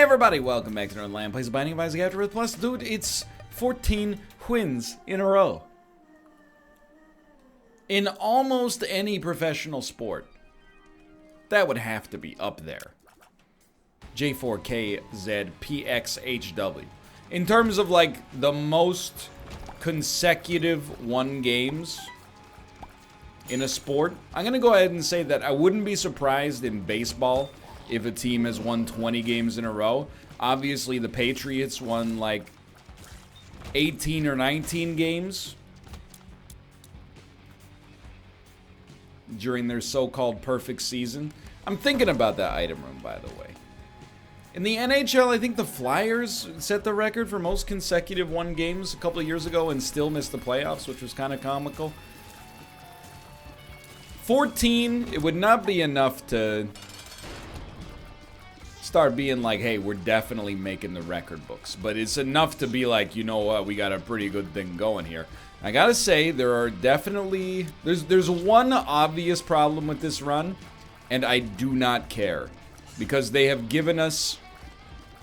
Hey everybody, welcome back to Northernlion Plays a Binding of Isaac Afterbirth Plus. Dude, it's 14 wins in a row. In almost any professional sport, that would have to be up there. J4KZPXHW. In terms of like the most consecutive won games in a sport, I'm gonna go ahead and say that I wouldn't be surprised in baseball if a team has won 20 games in a row. Obviously, the Patriots won like 18 or 19 games during their so-called perfect season. I'm thinking about that item room, by the way. In the NHL, I think the Flyers set the record for most consecutive won games a couple of years ago and still missed the playoffs, which was kind of comical. 14, it would not be enough to start being like, hey, we're definitely making the record books. But it's enough to be like, you know what, we got a pretty good thing going here. I gotta say, there are definitely... There's one obvious problem with this run, and I do not care. Because they have given us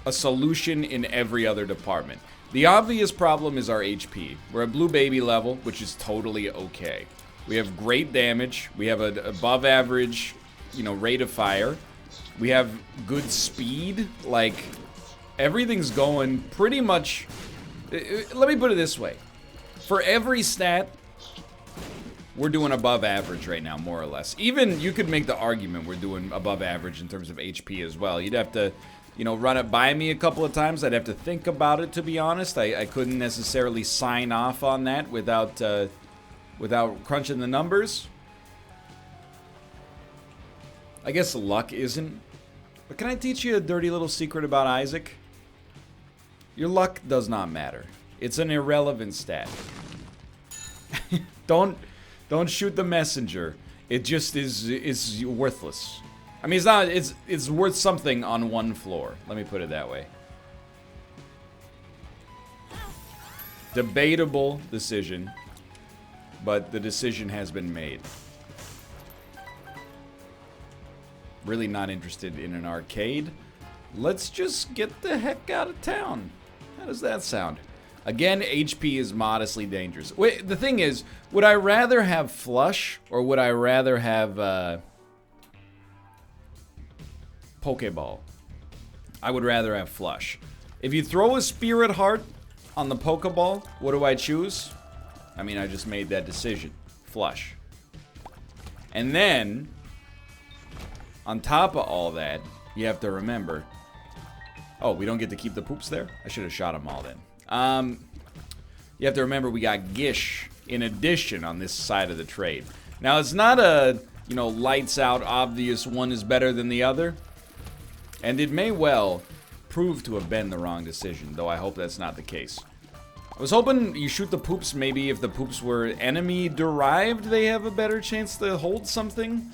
a solution in every other department. The obvious problem is our HP. We're at blue baby level, which is totally okay. We have great damage. We have an above average, rate of fire. We have good speed. Like, everything's going pretty much... Let me put it this way. For every stat, we're doing above average right now, more or less. Even, you could make the argument we're doing above average in terms of HP as well. You'd have to, run it by me a couple of times. I'd have to think about it, to be honest. I couldn't necessarily sign off on that without crunching the numbers. I guess luck isn't. But can I teach you a dirty little secret about Isaac? Your luck does not matter. It's an irrelevant stat. Don't shoot the messenger. It just is worthless. I mean, it's not. It's worth something on one floor. Let me put it that way. Debatable decision, but the decision has been made. Really not interested in an arcade. Let's just get the heck out of town. How does that sound? Again, HP is modestly dangerous. Wait, the thing is, would I rather have Flush or would I rather have Pokeball? I would rather have Flush. If you throw a Spirit Heart on the Pokeball, what do I choose? I mean, I just made that decision. Flush. And then, on top of all that, you have to remember... Oh, we don't get to keep the poops there? I should have shot them all then. You have to remember we got Gish in addition on this side of the trade. Now, it's not a, lights out, obvious one is better than the other. And it may well prove to have been the wrong decision, though I hope that's not the case. I was hoping you shoot the poops, maybe if the poops were enemy-derived, they have a better chance to hold something.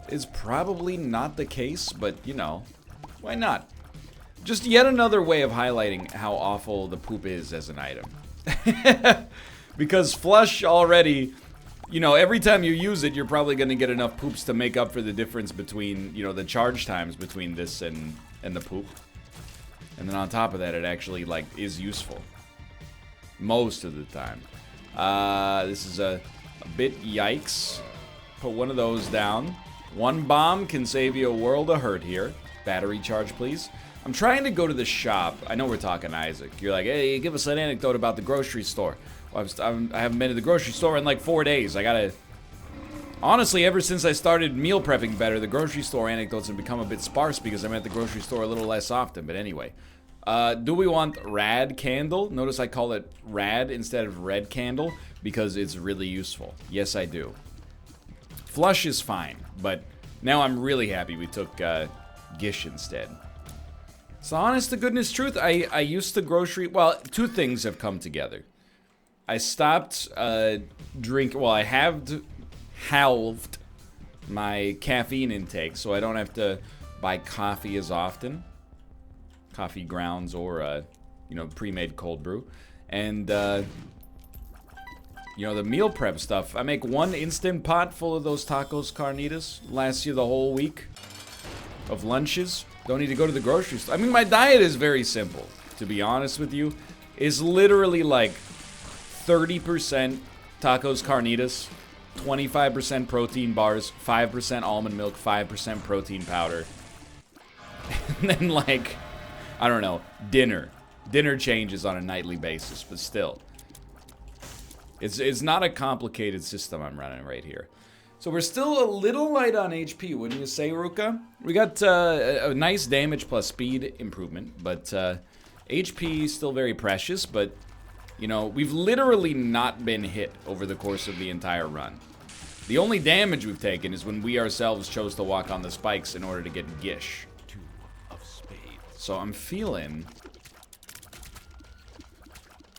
It's probably not the case, but, why not? Just yet another way of highlighting how awful the poop is as an item. Because Flush already, every time you use it, you're probably going to get enough poops to make up for the difference between, the charge times between this and the poop. And then on top of that, it actually, is useful. Most of the time. This is a bit yikes. Put one of those down. One bomb can save you a world of hurt here. Battery charge, please. I'm trying to go to the shop. I know we're talking Isaac. You're like, hey, give us an anecdote about the grocery store. Well, I haven't been to the grocery store in like 4 days. I gotta... Honestly, ever since I started meal prepping better, the grocery store anecdotes have become a bit sparse because I'm at the grocery store a little less often. But anyway. Do we want Rad Candle? Notice I call it Rad instead of Red Candle because it's really useful. Yes, I do. Flush is fine, but now I'm really happy we took Gish instead. So honest to goodness truth, I used to grocery... Well, two things have come together. I stopped well, I have halved my caffeine intake, so I don't have to buy coffee as often. Coffee grounds or, pre-made cold brew. And, the meal prep stuff. I make one Instant Pot full of those tacos carnitas. Lasts you the whole week of lunches. Don't need to go to the grocery store. I mean, my diet is very simple, to be honest with you. It's literally like 30% tacos carnitas, 25% protein bars, 5% almond milk, 5% protein powder. And then, like, I don't know, dinner. Dinner changes on a nightly basis, but still. It's not a complicated system I'm running right here. So we're still a little light on HP, wouldn't you say, Ruka? We got a nice damage plus speed improvement, but HP still very precious, but, you know, we've literally not been hit over the course of the entire run. The only damage we've taken is when we ourselves chose to walk on the spikes in order to get Gish. So I'm feeling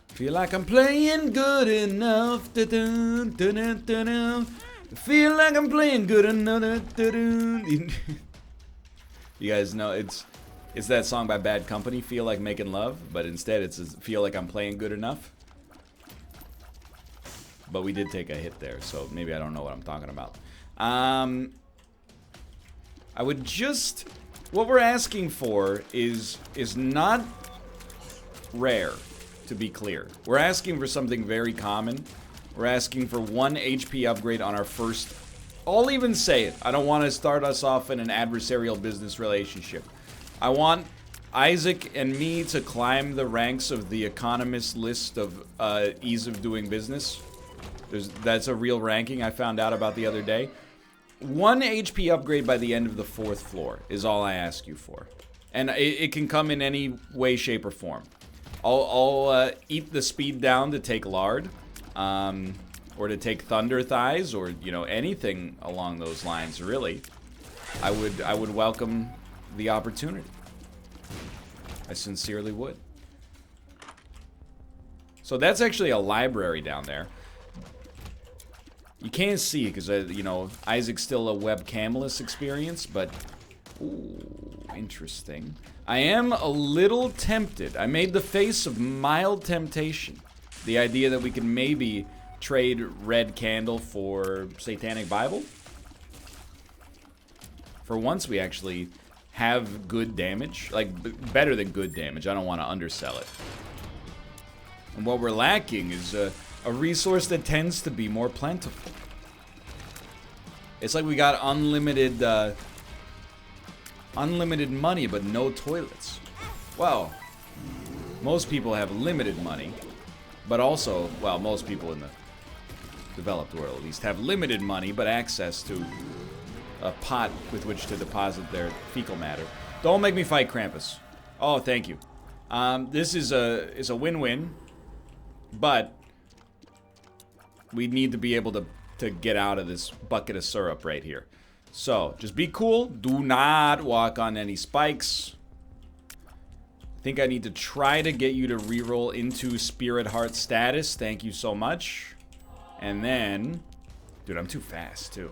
feel like I'm playing good enough. Feel like I'm playing good enough. You guys know it's that song by Bad Company, Feel Like Making Love, but instead it's Feel Like I'm Playing Good Enough. But we did take a hit there, so maybe I don't know what I'm talking about. I would just, what we're asking for is not rare, to be clear. We're asking for something very common. We're asking for 1 HP upgrade on our first... I'll even say it. I don't want to start us off in an adversarial business relationship. I want Isaac and me to climb the ranks of the Economist list of ease of doing business. That's a real ranking I found out about the other day. 1 HP upgrade by the end of the 4th floor is all I ask you for. And it can come in any way, shape, or form. I'll eat the speed down to take lard. Or to take thunder thighs, or, you know, anything along those lines, really. I would welcome the opportunity. I sincerely would. So that's actually a library down there. You can't see because, you know, Isaac's still a webcamless experience, but... Ooh, interesting. I am a little tempted. I made the face of mild temptation. The idea that we can maybe trade Red Candle for Satanic Bible. For once, we actually have good damage. Like, better than good damage. I don't want to undersell it. And what we're lacking is a resource that tends to be more plentiful. It's like we got unlimited money, but no toilets. Well, most people have limited money. But also, well, most people in the developed world at least have limited money, but access to a pot with which to deposit their fecal matter. Don't make me fight Krampus. Oh, thank you. This is a win-win, but we need to be able to get out of this bucket of syrup right here. So, just be cool. Do not walk on any spikes. I think I need to try to get you to reroll into Spirit Heart status. Thank you so much. And then... Dude, I'm too fast, too.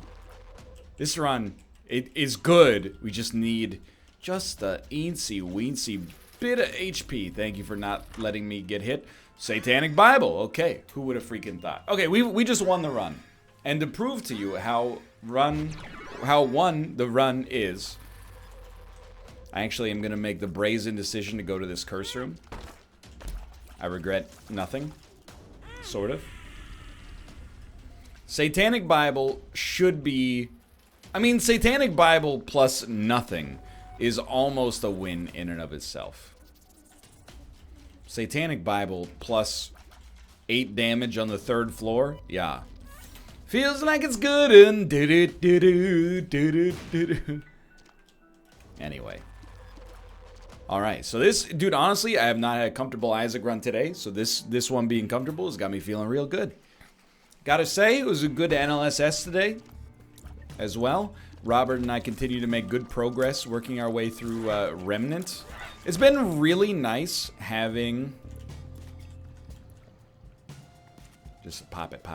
This run, it is good. We just need just a eensy-weensy bit of HP. Thank you for not letting me get hit. Satanic Bible. Okay, who would have freaking thought? Okay, we just won the run. And to prove to you how won the run is... I actually am going to make the brazen decision to go to this curse room. I regret nothing. Sort of. Satanic Bible should be... I mean, Satanic Bible plus nothing is almost a win in and of itself. Satanic Bible plus 8 damage on the 3rd floor? Yeah. Feels like it's good and... Anyway. Alright, so this, dude, honestly, I have not had a comfortable Isaac run today, so this one being comfortable has got me feeling real good. Gotta say, it was a good NLSS today as well. Robert and I continue to make good progress working our way through Remnant. It's been really nice having... Just pop it.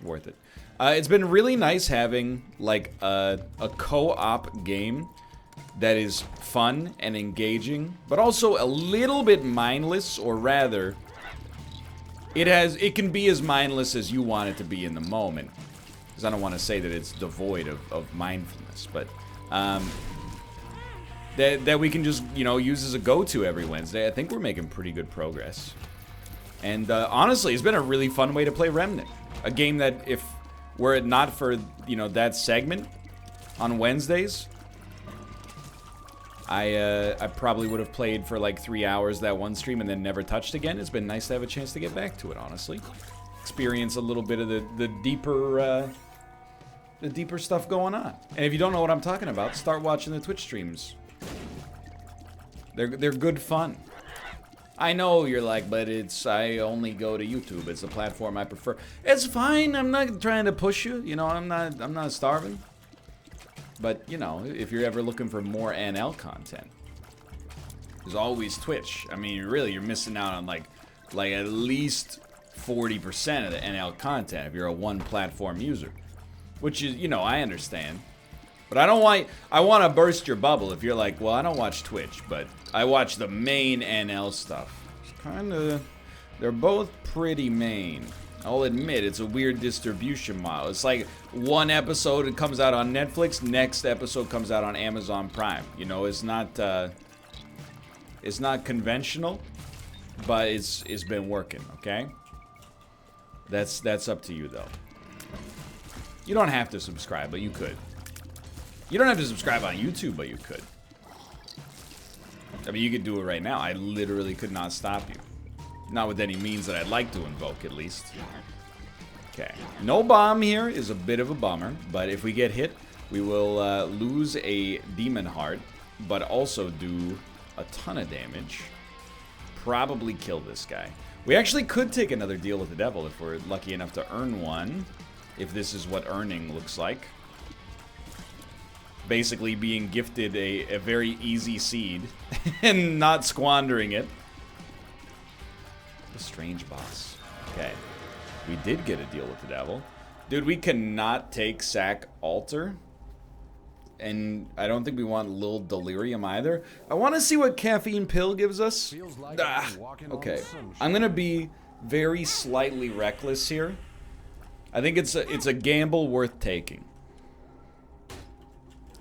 Worth it. It's been really nice having, like, a co-op game that is fun and engaging, but also a little bit mindless, or rather, it can be as mindless as you want it to be in the moment. Because I don't want to say that it's devoid of mindfulness, but that we can just, you know, use as a go-to every Wednesday. I think we're making pretty good progress. And honestly, it's been a really fun way to play Remnant. A game that, if were it not for, you know, that segment on Wednesdays, I probably would have played for like 3 hours that one stream and then never touched again. It's been nice to have a chance to get back to it, honestly. Experience a little bit of the deeper stuff going on. And if you don't know what I'm talking about, start watching the Twitch streams. They're good fun. I know you're like, but I only go to YouTube. It's the platform I prefer. It's fine. I'm not trying to push you. You know, I'm not starving. But, you know, if you're ever looking for more NL content, there's always Twitch. I mean, really, you're missing out on like at least 40% of the NL content if you're a one platform user. Which is, you know, I understand. But I want to burst your bubble if you're like, well, I don't watch Twitch, but I watch the main NL stuff. It's kind of, they're both pretty main. I'll admit, it's a weird distribution model. It's like one episode, it comes out on Netflix, next episode comes out on Amazon Prime. You know, it's not conventional, but it's been working, okay? That's up to you, though. You don't have to subscribe, but you could. You don't have to subscribe on YouTube, but you could. I mean, you could do it right now. I literally could not stop you. Not with any means that I'd like to invoke, at least. Okay. No bomb here is a bit of a bummer, but if we get hit, we will lose a demon heart, but also do a ton of damage. Probably kill this guy. We actually could take another deal with the devil if we're lucky enough to earn one. If this is what earning looks like. Basically being gifted a very easy seed and not squandering it. A strange boss. Okay. We did get a deal with the devil. Dude, we cannot take sack altar. And I don't think we want Lil Delirium either. I want to see what caffeine pill gives us. Like okay. I'm going to be very slightly reckless here. I think it's a gamble worth taking.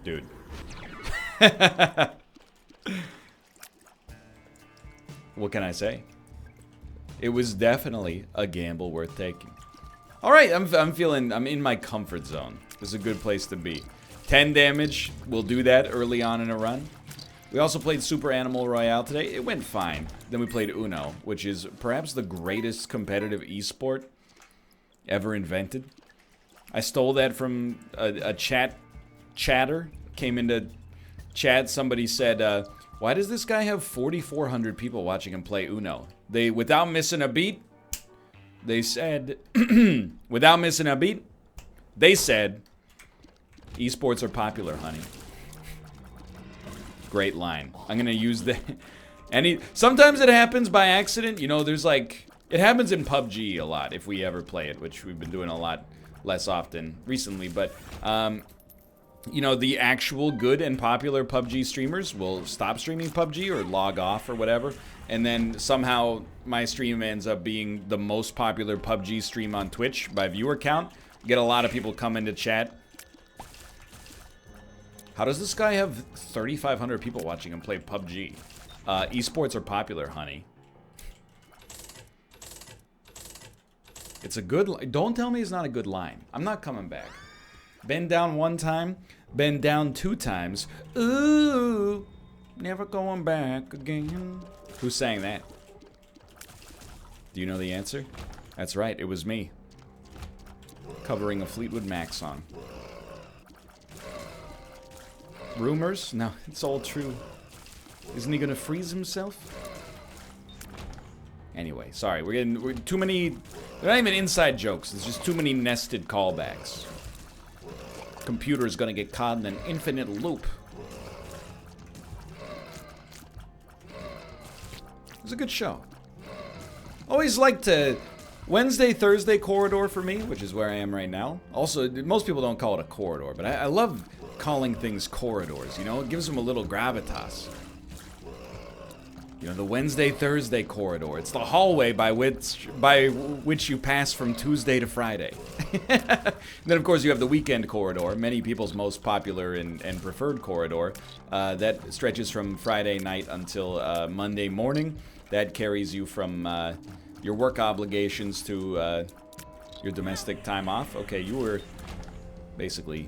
Dude. What can I say? It was definitely a gamble worth taking. All right, I'm feeling, I'm in my comfort zone. This is a good place to be. 10 damage, we'll do that early on in a run. We also played Super Animal Royale today. It went fine. Then we played Uno, which is perhaps the greatest competitive esport ever invented. I stole that from a chatter. Came into chat, somebody said, why does this guy have 4,400 people watching him play Uno? They, without missing a beat, they said, without missing a beat, they said, esports are popular, honey. Great line. I'm gonna use the, sometimes it happens by accident, you know, there's like, it happens in PUBG a lot if we ever play it, which we've been doing a lot less often recently, but, you know, the actual good and popular PUBG streamers will stop streaming PUBG or log off or whatever, and then somehow my stream ends up being the most popular PUBG stream on Twitch by viewer count. Get a lot of people come into chat. How does this guy have 3,500 people watching him play PUBG? Esports are popular, honey. It's a good... Don't tell me it's not a good line. I'm not coming back. Been down one time, been down 2 times. Ooh, never going back again. Who sang that? Do you know the answer? That's right, it was me. Covering a Fleetwood Mac song. Rumors? No, it's all true. Isn't he gonna freeze himself? Anyway, sorry, we're too many... They're not even inside jokes, there's just too many nested callbacks. Computer is gonna get caught in an infinite loop. It was a good show. Always like to... Wednesday, Thursday corridor for me, which is where I am right now. Also, most people don't call it a corridor, but I love calling things corridors, you know? It gives them a little gravitas. You know, the Wednesday-Thursday corridor. It's the hallway by which you pass from Tuesday to Friday. Then, of course, you have the weekend corridor, many people's most popular and preferred corridor. That stretches from Friday night until Monday morning. That carries you from your work obligations to your domestic time off. Okay, you were basically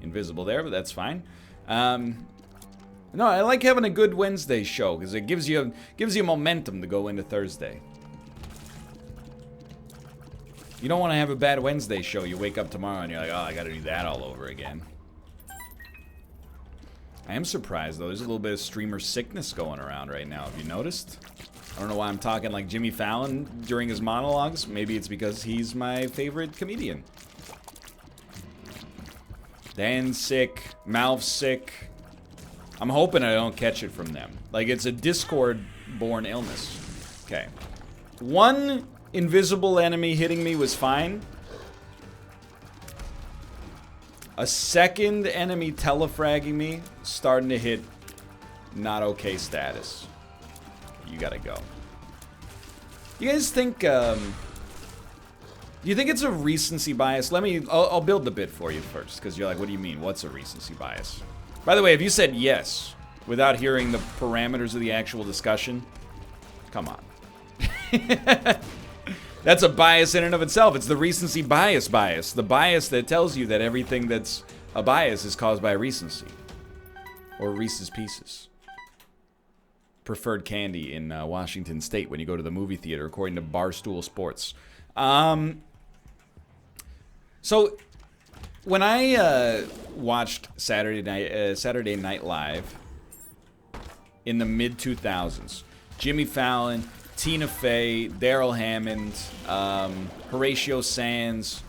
invisible there, but that's fine. No, I like having a good Wednesday show because it gives you momentum to go into Thursday. You don't want to have a bad Wednesday show. You wake up tomorrow and you're like, oh, I got to do that all over again. I am surprised though. There's a little bit of streamer sickness going around right now. Have you noticed? I don't know why I'm talking like Jimmy Fallon during his monologues. Maybe it's because he's my favorite comedian. Dan's sick. Malph's sick. I'm hoping I don't catch it from them. Like, it's a Discord-born illness. Okay. One invisible enemy hitting me was fine. A second enemy telefragging me, starting to hit not okay status. You gotta go. You guys think, do you think it's a recency bias? I'll build the bit for you first, because you're like, what do you mean? What's a recency bias? By the way, if you said yes, without hearing the parameters of the actual discussion, come on. That's a bias in and of itself. It's the recency bias. The bias that tells you that everything that's a bias is caused by recency. Or Reese's Pieces. Preferred candy in Washington State when you go to the movie theater, according to Barstool Sports. So, when I watched Saturday Night Live in the mid-2000s, Jimmy Fallon, Tina Fey, Daryl Hammond, Horatio Sands,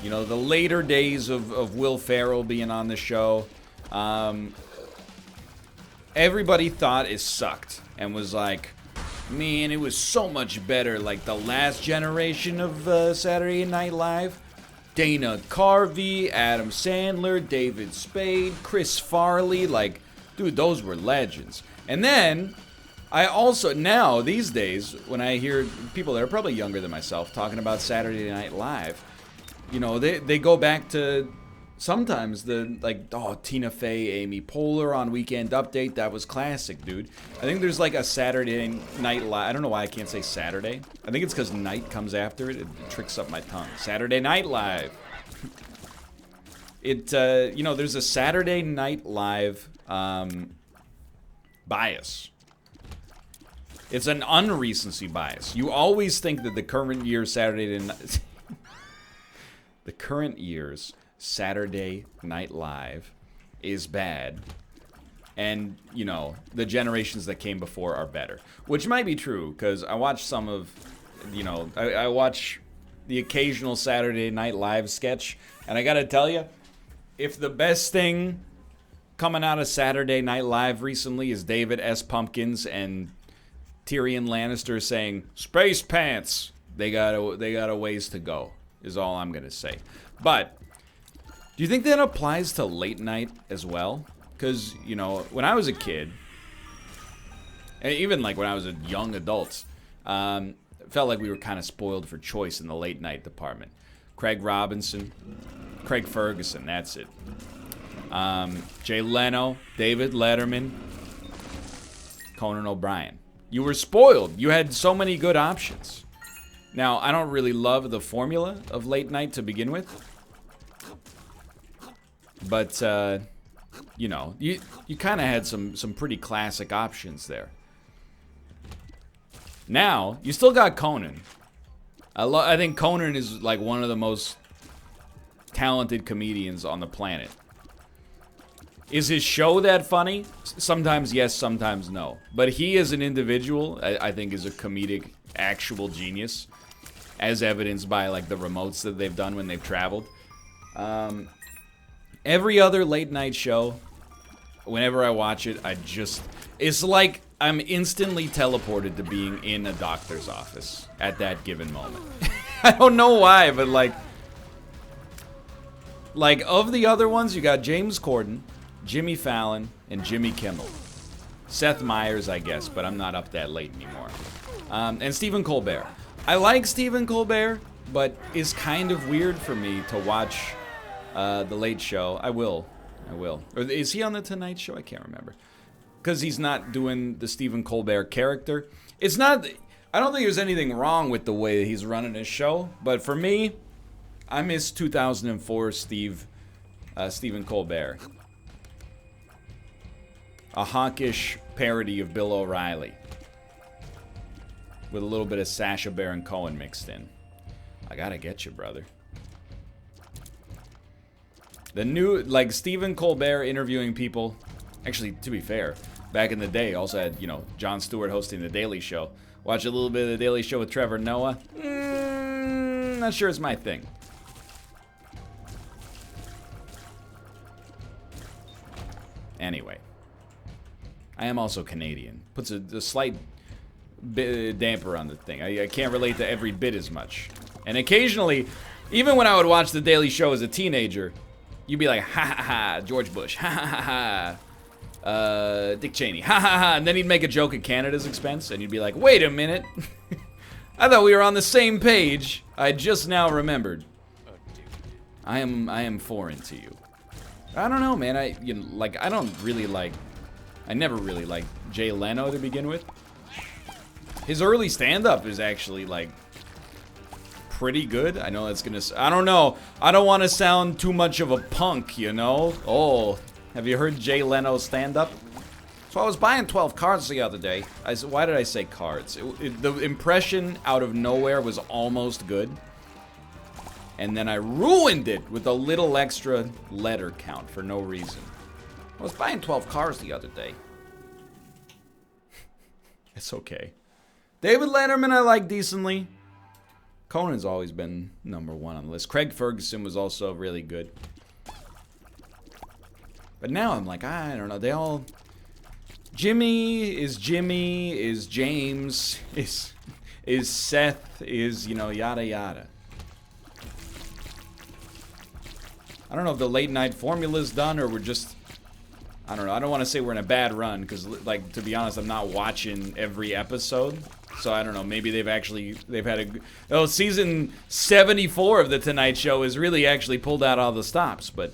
you know, the later days of Will Ferrell being on the show, everybody thought it sucked and was like, man, it was so much better, like the last generation of Saturday Night Live. Dana Carvey, Adam Sandler, David Spade, Chris Farley, like, dude, those were legends. And then, I also, now, these days, when I hear people that are probably younger than myself talking about Saturday Night Live, you know, they go back to sometimes Tina Fey, Amy Poehler on Weekend Update, that was classic, dude. I think there's like a Saturday Night Live, I don't know why I can't say Saturday. I think it's because night comes after it, it tricks up my tongue. Saturday Night Live. You know, there's a Saturday Night Live bias. It's an unrecency bias. You always think that the current year's Saturday Night Live is bad, and, you know, the generations that came before are better. Which might be true, because I watch some of, you know, I watch the occasional Saturday Night Live sketch, and I gotta tell you, if the best thing coming out of Saturday Night Live recently is David S. Pumpkins and Tyrion Lannister saying, "Space pants," they got a ways to go, is all I'm gonna say. But do you think that applies to late night as well? Because, you know, when I was a kid, and even like when I was a young adult, it felt like we were kind of spoiled for choice in the late night department. Craig Robinson, Craig Ferguson, that's it. Jay Leno, David Letterman, Conan O'Brien. You were spoiled. You had so many good options. Now, I don't really love the formula of late night to begin with. But, you know, you kind of had some pretty classic options there. Now, you still got Conan. I think Conan is like one of the most talented comedians on the planet. Is his show that funny? Sometimes yes, sometimes no. But he as an individual, I think, is a comedic actual genius. As evidenced by, like, the remotes that they've done when they've traveled. Every other late night show, whenever I watch it, it's like I'm instantly teleported to being in a doctor's office at that given moment. I don't know why, but like of the other ones, you got James Corden, Jimmy Fallon, and Jimmy Kimmel. Seth Meyers, I guess, but I'm not up that late anymore. And Stephen Colbert. I like Stephen Colbert, but it's kind of weird for me to watch The Late Show. I will. Or is he on The Tonight Show? I can't remember. Because he's not doing the Stephen Colbert character. It's not... I don't think there's anything wrong with the way he's running his show, but for me, I miss 2004 Stephen Colbert. A hawkish parody of Bill O'Reilly. With a little bit of Sacha Baron Cohen mixed in. I gotta get you, brother. The new, like, Stephen Colbert interviewing people. Actually, to be fair, back in the day, also had, you know, Jon Stewart hosting The Daily Show. Watch a little bit of The Daily Show with Trevor Noah. Not sure it's my thing. Anyway. I am also Canadian. Puts a slight damper on the thing. I can't relate to every bit as much. And occasionally, even when I would watch The Daily Show as a teenager, you'd be like, ha ha ha, George Bush, ha ha ha, Dick Cheney, ha ha ha, and then he'd make a joke at Canada's expense, and you'd be like, wait a minute, I thought we were on the same page. I just now remembered. I am foreign to you. I don't know, man. I never really liked Jay Leno to begin with. His early stand-up is actually, like, pretty good. I know that's gonna... I don't know. I don't want to sound too much of a punk, you know? Oh, have you heard Jay Leno stand-up? So I was buying 12 cards the other day. Why did I say cards? The impression out of nowhere was almost good. And then I ruined it with a little extra letter count for no reason. I was buying 12 cars the other day. It's okay. David Letterman I like decently. Conan's always been #1 on the list. Craig Ferguson was also really good. But now I'm like, I don't know. They all... Jimmy, is James, is Seth, is, you know, yada yada. I don't know if the late night formula's done or we're just... I don't know. I don't want to say we're in a bad run because, like, to be honest, I'm not watching every episode. So I don't know. Maybe they've had a... Oh, season 74 of The Tonight Show has really actually pulled out all the stops, but...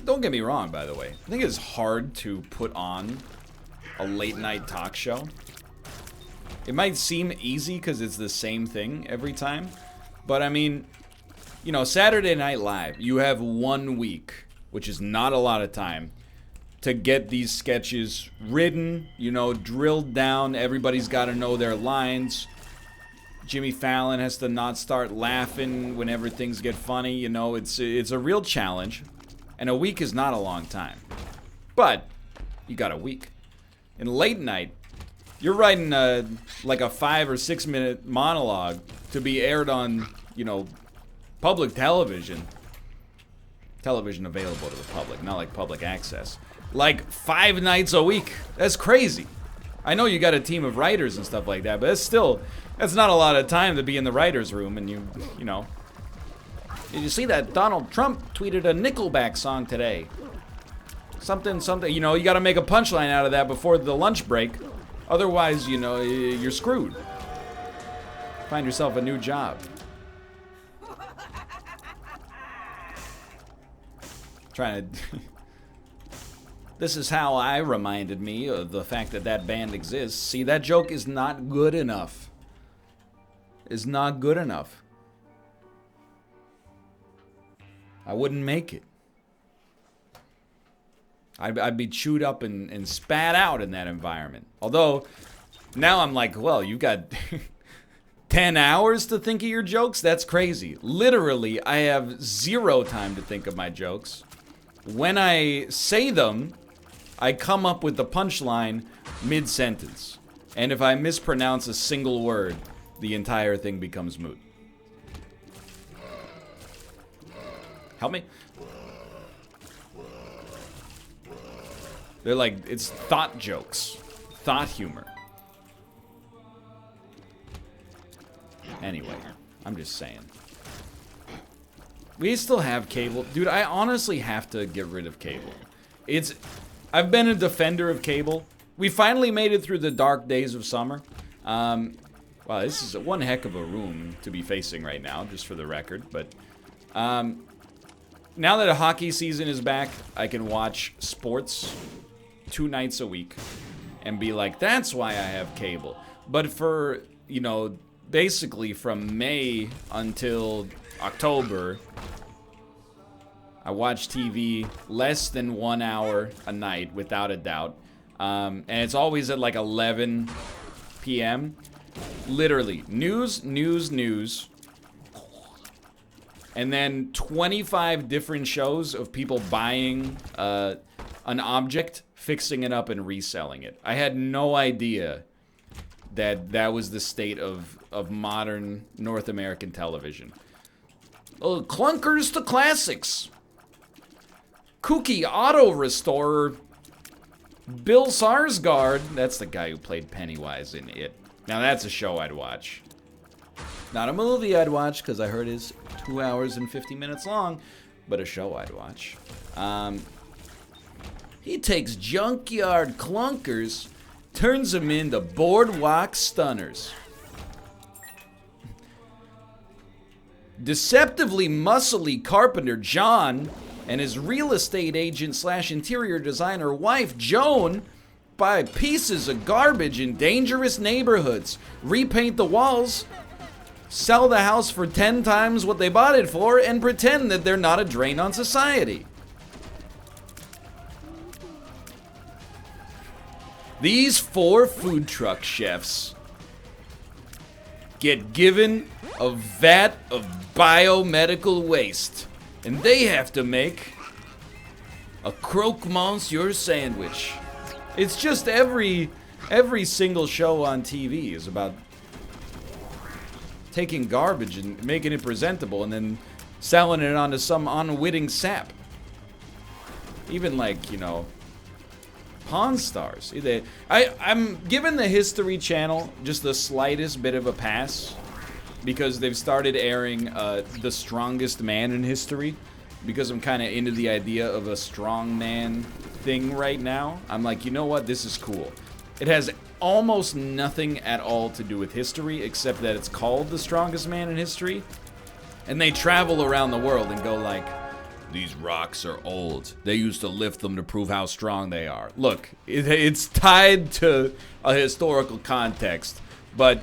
Don't get me wrong, by the way. I think it's hard to put on a late night talk show. It might seem easy because it's the same thing every time. But I mean... You know, Saturday Night Live, you have 1 week, which is not a lot of time, to get these sketches written, you know, drilled down. Everybody's got to know their lines. Jimmy Fallon has to not start laughing whenever things get funny. You know, it's a real challenge. And a week is not a long time. But you got a week. In late night, you're writing like a 5 or 6 minute monologue to be aired on, you know, public television available to the public, not like public access, like 5 nights a week. That's crazy. I know you got a team of writers and stuff like that, but that's not a lot of time to be in the writer's room. And you know, did you see that Donald Trump tweeted a Nickelback song today? Something, you know, you got to make a punchline out of that before the lunch break. Otherwise, you know, you're screwed. Find yourself a new job. Trying to... This is how I reminded me of the fact that that band exists. See, that joke is not good enough. Is not good enough. I wouldn't make it. I'd be chewed up and spat out in that environment. Although, now I'm like, well, you got 10 hours to think of your jokes? That's crazy. Literally, I have 0 time to think of my jokes. When I say them, I come up with the punchline mid-sentence. And if I mispronounce a single word, the entire thing becomes moot. Help me? They're like, it's thought jokes. Thought humor. Anyway, I'm just saying. We still have cable. Dude, I honestly have to get rid of cable. I've been a defender of cable. We finally made it through the dark days of summer. Wow, this is one heck of a room to be facing right now, just for the record. But now that a hockey season is back, I can watch sports 2 nights a week and be like, that's why I have cable. But for, you know, basically from May until October, I watch TV less than 1 hour a night, without a doubt. And it's always at like 11 p.m. Literally, news. And then 25 different shows of people buying an object, fixing it up, and reselling it. I had no idea that was the state of modern North American television. Clunkers to classics. Kooky auto restorer Bill Sarsgaard. That's the guy who played Pennywise in It. Now that's a show I'd watch. Not a movie I'd watch, because I heard it's 2 hours and 50 minutes long, but a show I'd watch. He takes junkyard clunkers, turns them into boardwalk stunners. Deceptively muscly carpenter John and his real estate agent / interior designer wife Joan buy pieces of garbage in dangerous neighborhoods, repaint the walls, sell the house for 10 times what they bought it for, and pretend that they're not a drain on society. These 4 food truck chefs get given a vat of biomedical waste, and they have to make a croque monsieur sandwich. It's just every single show on TV is about taking garbage and making it presentable and then selling it onto some unwitting sap. Even like, you know, Pawn Stars. I'm giving the History Channel just the slightest bit of a pass because they've started airing The Strongest Man in History, because I'm kind of into the idea of a strong man thing right now. I'm like, you know what? This is cool. It has almost nothing at all to do with history, except that it's called The Strongest Man in History. And they travel around the world and go like, these rocks are old. They used to lift them to prove how strong they are. Look, it's tied to a historical context, but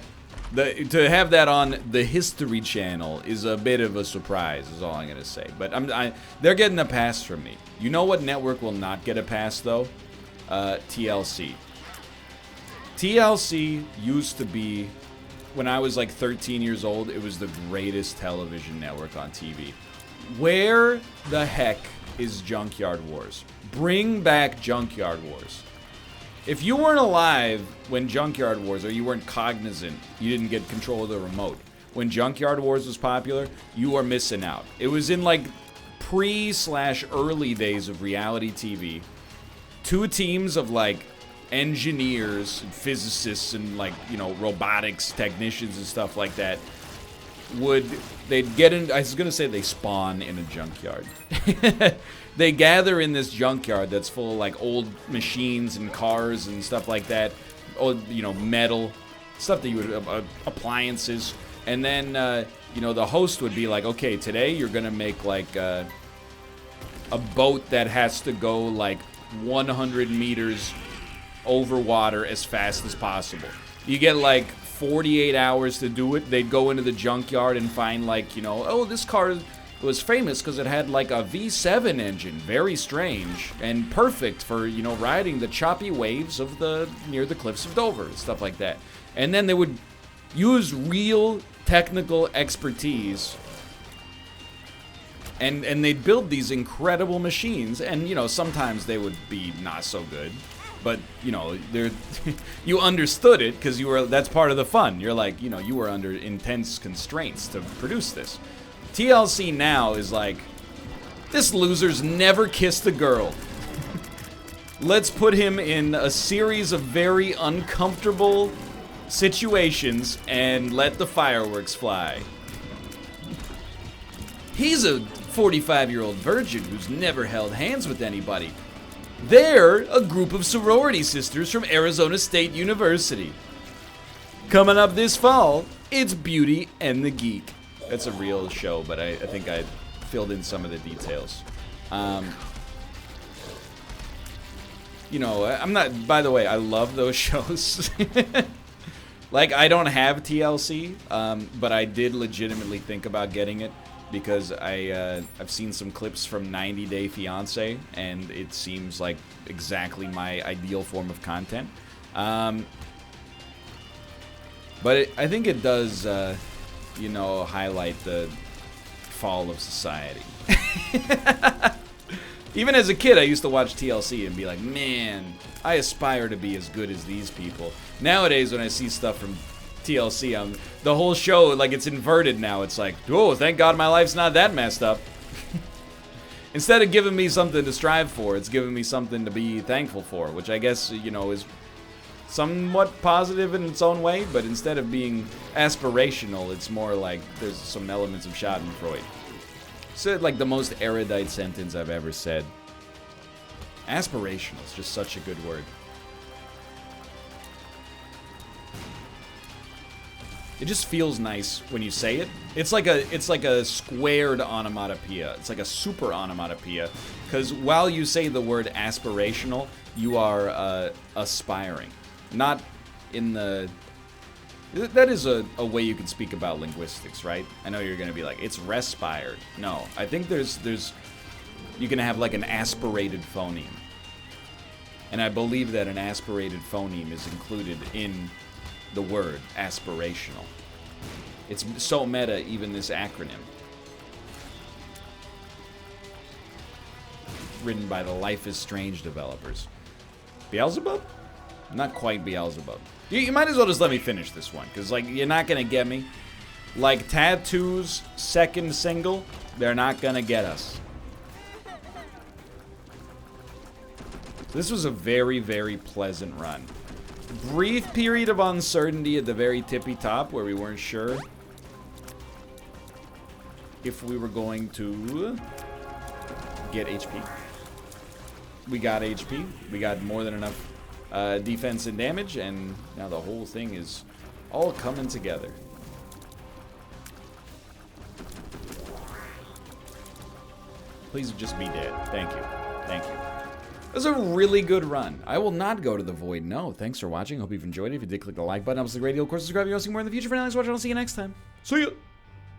to have that on the History Channel is a bit of a surprise, is all I'm going to say. But they're getting a pass from me. You know what network will not get a pass, though? TLC. TLC used to be, when I was like 13 years old, it was the greatest television network on TV. Where the heck is Junkyard Wars? Bring back Junkyard Wars. If you weren't alive when Junkyard Wars, or you weren't cognizant, you didn't get control of the remote, when Junkyard Wars was popular, you are missing out. It was in like pre/early days of reality TV. 2 teams of like engineers and physicists and like, you know, robotics technicians and stuff like that they'd get in, I was gonna say they spawn in a junkyard. They gather in this junkyard that's full of like old machines and cars and stuff like that. Old, you know, metal stuff that you would appliances. And then you know, the host would be like, okay, today you're gonna make like a boat that has to go like 100 meters over water as fast as possible. You get like 48 hours to do it. They'd go into the junkyard and find like, you know, oh, this car was famous because it had like a V7 engine, very strange and perfect for, you know, riding the choppy waves of near the cliffs of Dover, stuff like that. And then they would use real technical expertise and they'd build these incredible machines, and, you know, sometimes they would be not so good. But, you know, you understood it because that's part of the fun. You're like, you know, you were under intense constraints to produce this. TLC now is like, this loser's never kissed a girl. Let's put him in a series of very uncomfortable situations and let the fireworks fly. He's a 45-year-old virgin who's never held hands with anybody. They're a group of sorority sisters from Arizona State University. Coming up this fall, it's Beauty and the Geek. That's a real show, but I think I filled in some of the details. You know, I'm not, by the way, I love those shows. Like, I don't have TLC, but I did legitimately think about getting it because I've seen some clips from 90 Day Fiancé, and it seems like exactly my ideal form of content. But I think it does, you know, highlight the fall of society. Even as a kid, I used to watch TLC and be like, man, I aspire to be as good as these people. Nowadays, when I see stuff from TLC, the whole show, like, it's inverted now. It's like, oh, thank God my life's not that messed up. Instead of giving me something to strive for, it's giving me something to be thankful for, which I guess, you know, is somewhat positive in its own way, but instead of being aspirational, it's more like there's some elements of Schadenfreude. Said like the most erudite sentence I've ever said. Aspirational is just such a good word. It just feels nice when you say it. It's like a squared onomatopoeia. It's like a super onomatopoeia. Because while you say the word aspirational, you are aspiring. Not in the... That is a way you can speak about linguistics, right? I know you're going to be like, it's respired. No, I think there's you can have like an aspirated phoneme. And I believe that an aspirated phoneme is included in the word aspirational. It's so meta, even this acronym. Written by the Life is Strange developers. Beelzebub? Not quite Beelzebub. You might as well just let me finish this one, because, like, you're not going to get me. Like, Tattoo's second single, they're not going to get us. This was a very, very pleasant run. Brief period of uncertainty at the very tippy top, where we weren't sure if we were going to get HP. We got HP. We got more than enough defense and damage, and now the whole thing is all coming together. Please just be dead. Thank you. Thank you. It was a really good run. I will not go to the void. No. Thanks for watching. Hope you've enjoyed it. If you did, click the like button. Helps the radio. Of course, subscribe if you want to see more in the future. For now, thanks for watching. I'll see you next time. See ya.